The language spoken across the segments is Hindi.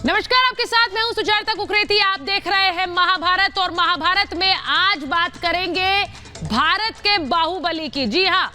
नमस्कार, आपके साथ मैं हूं सुजाता कुकरेती। आप देख रहे हैं महाभारत और महाभारत में आज बात करेंगे भारत के बाहुबली की। जी हां,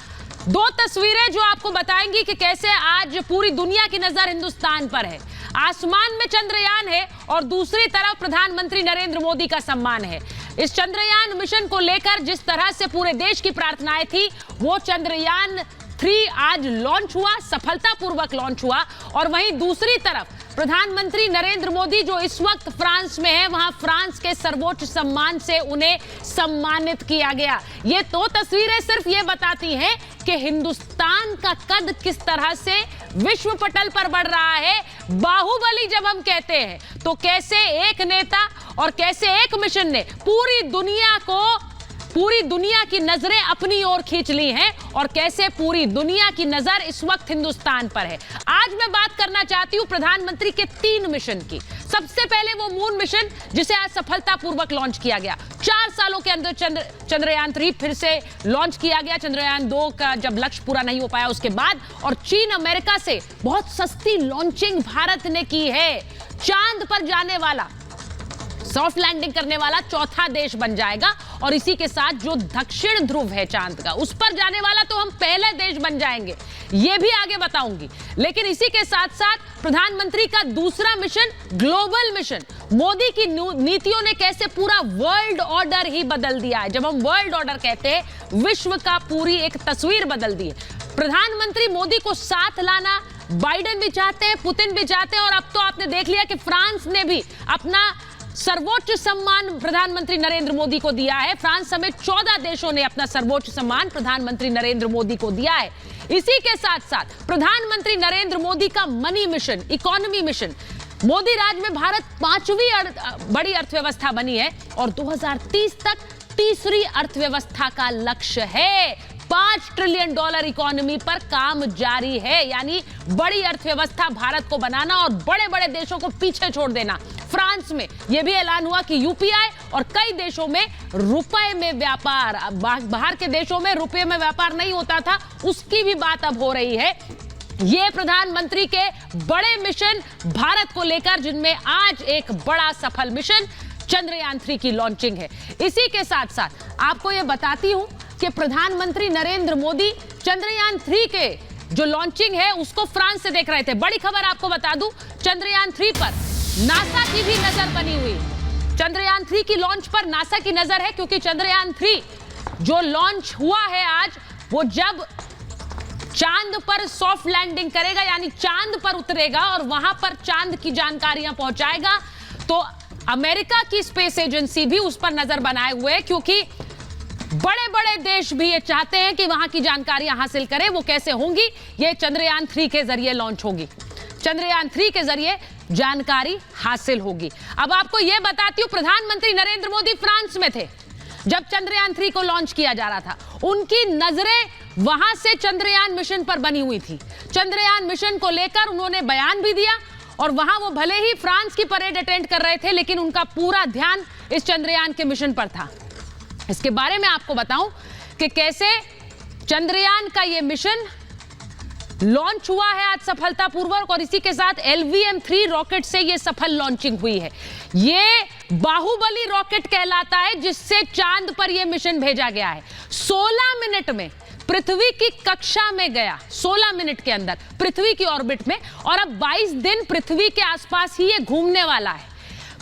दो तस्वीरें जो आपको बताएंगी कि कैसे आज पूरी दुनिया की नजर हिंदुस्तान पर है। आसमान में चंद्रयान है और दूसरी तरफ प्रधानमंत्री नरेंद्र मोदी का सम्मान है। इस चंद्रयान मिशन को लेकर जिस तरह से पूरे देश की प्रार्थनाएं थी, वो चंद्रयान 3 आज लॉन्च हुआ, सफलतापूर्वक लॉन्च हुआ। और वहीं दूसरी तरफ प्रधानमंत्री नरेंद्र मोदी जो इस वक्त फ्रांस में है, वहां फ्रांस के सर्वोच्च सम्मान से उन्हें सम्मानित किया गया। ये दो तस्वीरें सिर्फ ये बताती हैं कि हिंदुस्तान का कद किस तरह से विश्व पटल पर बढ़ रहा है। बाहुबली जब हम कहते हैं तो कैसे एक नेता और कैसे एक मिशन ने पूरी दुनिया की नजरें अपनी ओर खींच ली हैं और कैसे पूरी दुनिया की नजर इस वक्त हिंदुस्तान पर है। आज मैं बात करना चाहती हूं प्रधानमंत्री के 3 मिशन की। सबसे पहले वो मून मिशन जिसे आज सफलतापूर्वक लॉन्च किया गया। 4 सालों के अंदर चंद्रयान 3 फिर से लॉन्च किया गया। चंद्रयान 2 का जब लक्ष्य पूरा नहीं हो पाया उसके बाद, और चीन अमेरिका से बहुत सस्ती लॉन्चिंग भारत ने की है। चांद पर जाने वाला, सॉफ्ट लैंडिंग करने वाला चौथा देश बन जाएगा। और इसी के साथ जो दक्षिण ध्रुव है चांद का, उस पर जाने वाला तो हम पहले देश बन जाएंगे, ये भी आगे बताऊंगी। लेकिन इसी के साथ साथ प्रधानमंत्री का दूसरा मिशन, ग्लोबल मिशन, मोदी की नीतियों ने कैसे पूरा वर्ल्ड ऑर्डर ही बदल दिया है। जब हम वर्ल्ड ऑर्डर कहते हैं, विश्व का पूरी एक तस्वीर बदल दी है। प्रधानमंत्री मोदी को साथ लाना बाइडेन भी चाहते हैं, पुतिन भी चाहते हैं, और अब तो आपने देख लिया कि फ्रांस ने भी अपना सर्वोच्च सम्मान प्रधानमंत्री नरेंद्र मोदी को दिया है। फ्रांस समेत 14 देशों ने अपना सर्वोच्च सम्मान प्रधानमंत्री नरेंद्र मोदी को दिया है। इसी के साथ साथ प्रधानमंत्री नरेंद्र मोदी का money mission, economy mission, Modi राज में भारत 5वीं बड़ी अर्थव्यवस्था बनी है और 2030 तक तीसरी अर्थव्यवस्था का लक्ष्य है। $5 ट्रिलियन इकोनॉमी पर काम जारी है, यानी बड़ी अर्थव्यवस्था भारत को बनाना और बड़े बड़े देशों को पीछे छोड़ देना। फ्रांस में यह भी ऐलान हुआ कि यूपीआई और कई देशों में रुपए में व्यापार, बाहर के देशों में रुपए में व्यापार नहीं होता था, उसकी भी बात अब हो रही है। ये प्रधानमंत्री के बड़े मिशन भारत को लेकर, जिनमें आज एक बड़ा सफल मिशन चंद्रयान 3 की लॉन्चिंग है। इसी के साथ साथ आपको यह बताती हूं कि प्रधानमंत्री नरेंद्र मोदी चंद्रयान 3 के जो लॉन्चिंग है उसको फ्रांस से देख रहे थे। बड़ी खबर आपको बता दूं, चंद्रयान 3 पर नासा की भी नजर बनी हुई। चंद्रयान 3 की लॉन्च पर नासा की नजर है, क्योंकि चंद्रयान 3 जो लॉन्च हुआ है आज, वो जब चांद पर सॉफ्ट लैंडिंग करेगा, यानी चांद पर उतरेगा और वहां पर चांद की जानकारियां पहुंचाएगा, तो अमेरिका की स्पेस एजेंसी भी उस पर नजर बनाए हुए है, क्योंकि बड़े बड़े देश भी ये चाहते हैं कि वहां की जानकारियां हासिल करें। वो कैसे होंगी? ये चंद्रयान 3 के जरिए लॉन्च होगी। चंद्रयान 3 के जरिए जानकारी हासिल होगी। अब आपको यह बताती हूं, प्रधानमंत्री नरेंद्र मोदी फ्रांस में थे जब चंद्रयान 3 को लॉन्च किया जा रहा था। उनकी नजरें वहां से चंद्रयान मिशन पर बनी हुई थी। चंद्रयान मिशन को लेकर उन्होंने बयान भी दिया, और वहां वो भले ही फ्रांस की परेड अटेंड कर रहे थे, लेकिन उनका पूरा ध्यान इस चंद्रयान के मिशन पर था। इसके बारे में आपको बताऊं कि कैसे चंद्रयान का यह मिशन लॉन्च हुआ है आज सफलतापूर्वक, और इसी के साथ LVM-3 रॉकेट से यह सफल लॉन्चिंग हुई है। यह बाहुबली रॉकेट कहलाता है, जिससे चांद पर यह मिशन भेजा गया है। 16 मिनट में पृथ्वी की कक्षा में गया, 16 मिनट के अंदर पृथ्वी की ऑर्बिट में, और अब 22 दिन पृथ्वी के आसपास ही यह घूमने वाला है।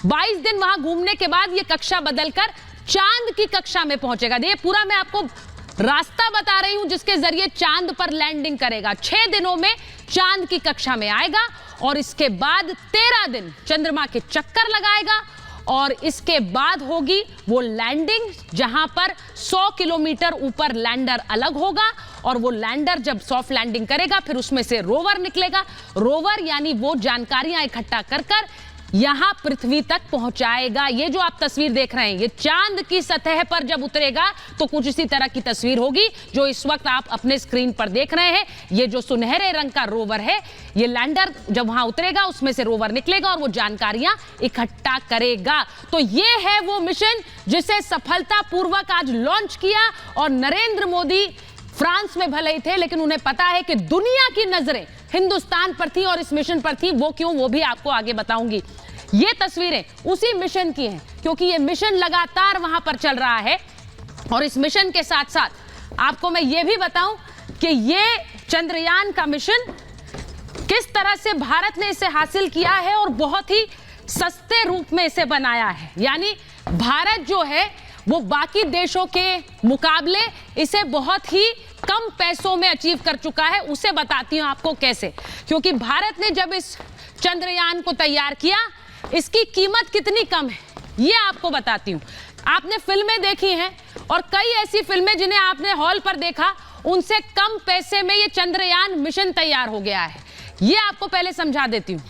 22 दिन वहां घूमने के बाद यह कक्षा बदलकर चांद की कक्षा में पहुंचेगा। ये पूरा मैं आपको रास्ता बता रही हूं जिसके जरिए चांद पर लैंडिंग करेगा। 6 दिनों में चांद की कक्षा में आएगा और इसके बाद 13 दिन चंद्रमा के चक्कर लगाएगा, और इसके बाद होगी वो लैंडिंग, जहां पर 100 किलोमीटर ऊपर लैंडर अलग होगा, और वो लैंडर जब सॉफ्ट लैंडिंग करेगा फिर उसमें से रोवर निकलेगा। रोवर यानी वो जानकारियां इकट्ठा कर यहां पृथ्वी तक पहुंचाएगा। ये जो आप तस्वीर देख रहे हैं, ये चांद की सतह पर जब उतरेगा तो कुछ इसी तरह की तस्वीर होगी जो इस वक्त आप अपने स्क्रीन पर देख रहे हैं। ये जो सुनहरे रंग का रोवर है, ये लैंडर जब वहां उतरेगा उसमें से रोवर निकलेगा और वो जानकारियां इकट्ठा करेगा। तो ये है वो मिशन जिसे सफलतापूर्वक आज लॉन्च किया, और नरेंद्र मोदी फ्रांस में भले ही थे, लेकिन उन्हें पता है कि दुनिया की नजरें हिंदुस्तान पर थी और इस मिशन पर थी। वो क्यों, वो भी आपको आगे बताऊंगी। ये तस्वीरें उसी मिशन की हैं, क्योंकि ये मिशन लगातार वहां पर चल रहा है। और इस मिशन के साथ साथ आपको मैं ये भी बताऊं कि ये चंद्रयान का मिशन किस तरह से भारत ने इसे हासिल किया है और बहुत ही सस्ते रूप में इसे बनाया है। यानी भारत जो है वो बाकी देशों के मुकाबले इसे बहुत ही कम पैसों में अचीव कर चुका है। उसे बताती हूं आपको कैसे, क्योंकि भारत ने जब इस चंद्रयान को तैयार किया, इसकी कीमत कितनी कम है ये आपको बताती हूं। आपने फिल्में देखी हैं और कई ऐसी फिल्में जिन्हें आपने हॉल पर देखा, उनसे कम पैसे में ये चंद्रयान मिशन तैयार हो गया है। ये आपको पहले समझा देती हूं।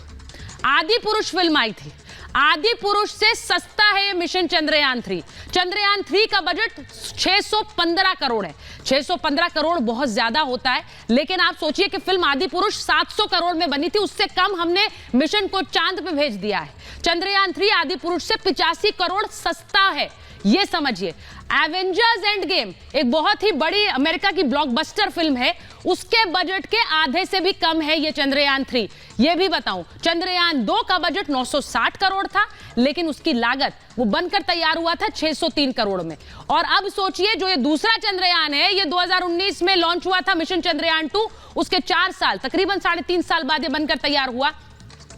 आदि पुरुष फिल्म आई थी, आदि पुरुष से सस्ता है ये मिशन चंद्रयान 3। चंद्रयान 3 का बजट 615 करोड़ है। 615 करोड़ बहुत ज्यादा होता है, लेकिन आप सोचिए कि फिल्म आदि पुरुष 700 करोड़ में बनी थी, उससे कम हमने मिशन को चांद पे भेज दिया है। चंद्रयान 3 आदि पुरुष से 85 करोड़ सस्ता है, ये समझिए। एवेंजर्स एंड गेम एक बहुत ही बड़ी अमेरिका की ब्लॉकबस्टर फिल्म है, उसके बजट के आधे से भी कम है ये चंद्रयान 3। ये भी बताऊं, चंद्रयान 2 का बजट 960 करोड़ था, लेकिन उसकी लागत वो बनकर तैयार हुआ था 603 करोड़ में। और अब सोचिए जो ये दूसरा चंद्रयान है, ये 2019 में लॉन्च हुआ था मिशन चंद्रयान 2, उसके 4 साल तकरीबन 3.5 साल बाद ये बनकर तैयार हुआ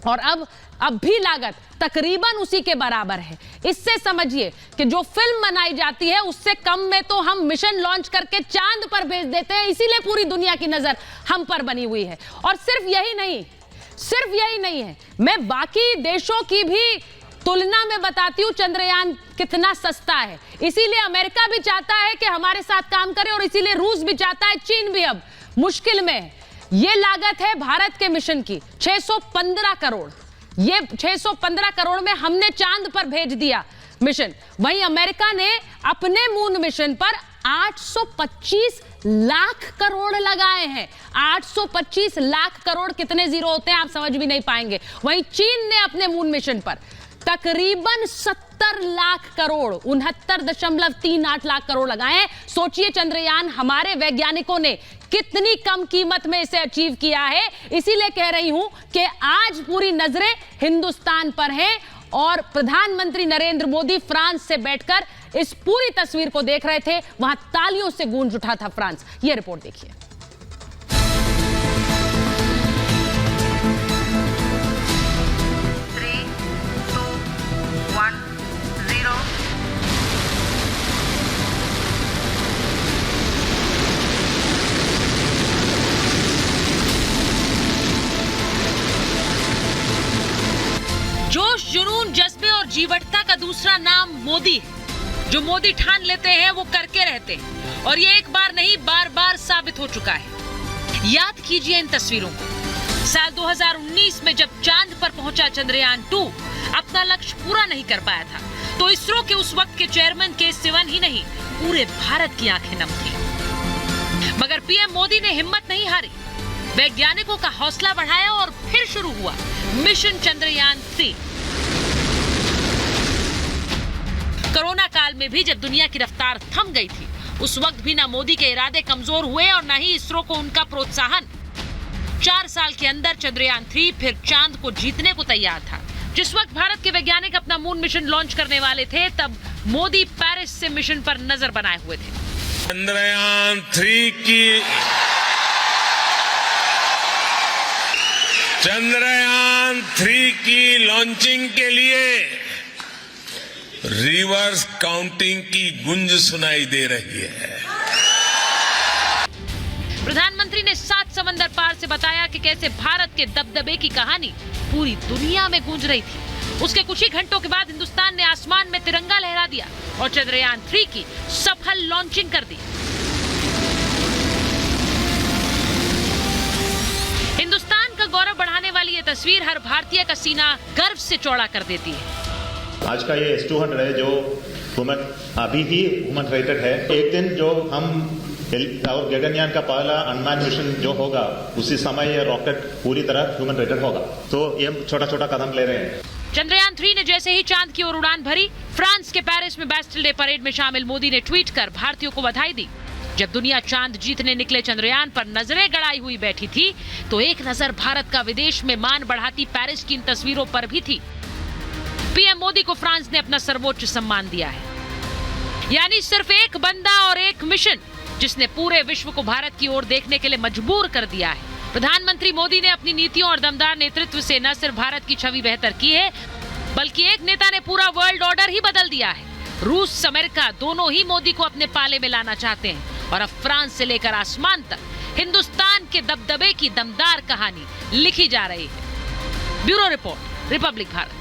और अब भी लागत तकरीबन उसी के बराबर है। इससे समझिए कि जो फिल्म बनाई जाती है उससे कम में तो हम मिशन लॉन्च करके चांद पर भेज देते हैं, इसीलिए पूरी दुनिया की नजर हम पर बनी हुई है। और सिर्फ यही नहीं है, मैं बाकी देशों की भी तुलना में बताती हूं चंद्रयान कितना सस्ता है। इसीलिए अमेरिका भी चाहता है कि हमारे साथ काम करे और इसीलिए रूस भी चाहता है, चीन भी अब मुश्किल में है। ये लागत है भारत के मिशन की 615 करोड़। ये 615 करोड़ में हमने चांद पर भेज दिया मिशन। वहीं अमेरिका ने अपने मून मिशन पर 825 लाख करोड़ लगाए हैं। 825 लाख करोड़ कितने जीरो होते हैं आप समझ भी नहीं पाएंगे। वहीं चीन ने अपने मून मिशन पर तकरीबन 70 लाख करोड़ 69.38 लाख करोड़ लगाए हैं। सोचिए चंद्रयान हमारे वैज्ञानिकों ने कितनी कम कीमत में इसे अचीव किया है। इसीलिए कह रही हूं कि आज पूरी नजरें हिंदुस्तान पर हैं और प्रधानमंत्री नरेंद्र मोदी फ्रांस से बैठकर इस पूरी तस्वीर को देख रहे थे। वहां तालियों से गूंज उठा था फ्रांस। यह रिपोर्ट देखिए। जोश, जुनून, जज्बे और जीवटता का दूसरा नाम मोदी है। जो मोदी ठान लेते हैं वो करके रहते हैं और ये एक बार नहीं बार बार साबित हो चुका है। याद कीजिए इन तस्वीरों को। साल 2019 में जब चांद पर पहुंचा चंद्रयान 2 अपना लक्ष्य पूरा नहीं कर पाया था, तो इसरो के उस वक्त के चेयरमैन के सिवन ही नहीं पूरे भारत की आंखें नम थी। मगर पीएम मोदी ने हिम्मत नहीं हारी, वैज्ञानिकों का हौसला बढ़ाया और फिर शुरू हुआ मिशन चंद्रयान 3। कोरोना काल में भी जब दुनिया की रफ्तार थम गई थी, उस वक्त भी ना मोदी के इरादे कमजोर हुए और ना ही इसरो को उनका प्रोत्साहन। 4 साल के अंदर चंद्रयान 3 फिर चांद को जीतने को तैयार था। जिस वक्त भारत के वैज्ञानिक अपना मून मिशन लॉन्च करने वाले थे, तब मोदी पेरिस से मिशन पर नजर बनाए हुए थे। चंद्रयान 3 की लॉन्चिंग के लिए रिवर्स काउंटिंग की गूंज सुनाई दे रही है। प्रधानमंत्री ने 7 समंदर पार से बताया कि कैसे भारत के दबदबे की कहानी पूरी दुनिया में गूंज रही थी। उसके कुछ ही घंटों के बाद हिंदुस्तान ने आसमान में तिरंगा लहरा दिया और चंद्रयान 3 की सफल लॉन्चिंग कर दी। हिंदुस्तान का गौरव बढ़ाने वाली ये तस्वीर हर भारतीय का सीना गर्व से चौड़ा कर देती है। आज का ये S-200 है जो अभी ही ह्यूमन रेटेड है। एक दिन जो हम और गगनयान का पहला अनमैन्ड मिशन जो होगा, उसी समय ये रॉकेट पूरी तरह ह्यूमन रेटेड होगा। तो ये छोटा छोटा कदम ले रहे हैं। चंद्रयान 3 ने जैसे ही चांद की ओर उड़ान भरी, फ्रांस के पेरिस में बैस्टिल डे परेड में शामिल मोदी ने ट्वीट कर भारतीयों को बधाई दी। जब दुनिया चांद जीतने निकले चंद्रयान पर नजरें गड़ाई हुई बैठी थी, तो एक नजर भारत का विदेश में मान बढ़ाती पेरिस की इन तस्वीरों पर भी थी। पीएम मोदी को फ्रांस ने अपना सर्वोच्च सम्मान दिया है। यानी सिर्फ एक बंदा और एक मिशन जिसने पूरे विश्व को भारत की ओर देखने के लिए मजबूर कर दिया है। प्रधानमंत्री मोदी ने अपनी नीतियों और दमदार नेतृत्व से न सिर्फ भारत की छवि बेहतर की है, बल्कि एक नेता ने पूरा वर्ल्ड ऑर्डर ही बदल दिया है। रूस अमेरिका दोनों ही मोदी को अपने पाले में लाना चाहते हैं और अब फ्रांस से लेकर आसमान तक हिंदुस्तान के दबदबे की दमदार कहानी लिखी जा रही है। Bureau report, Republic Bharat.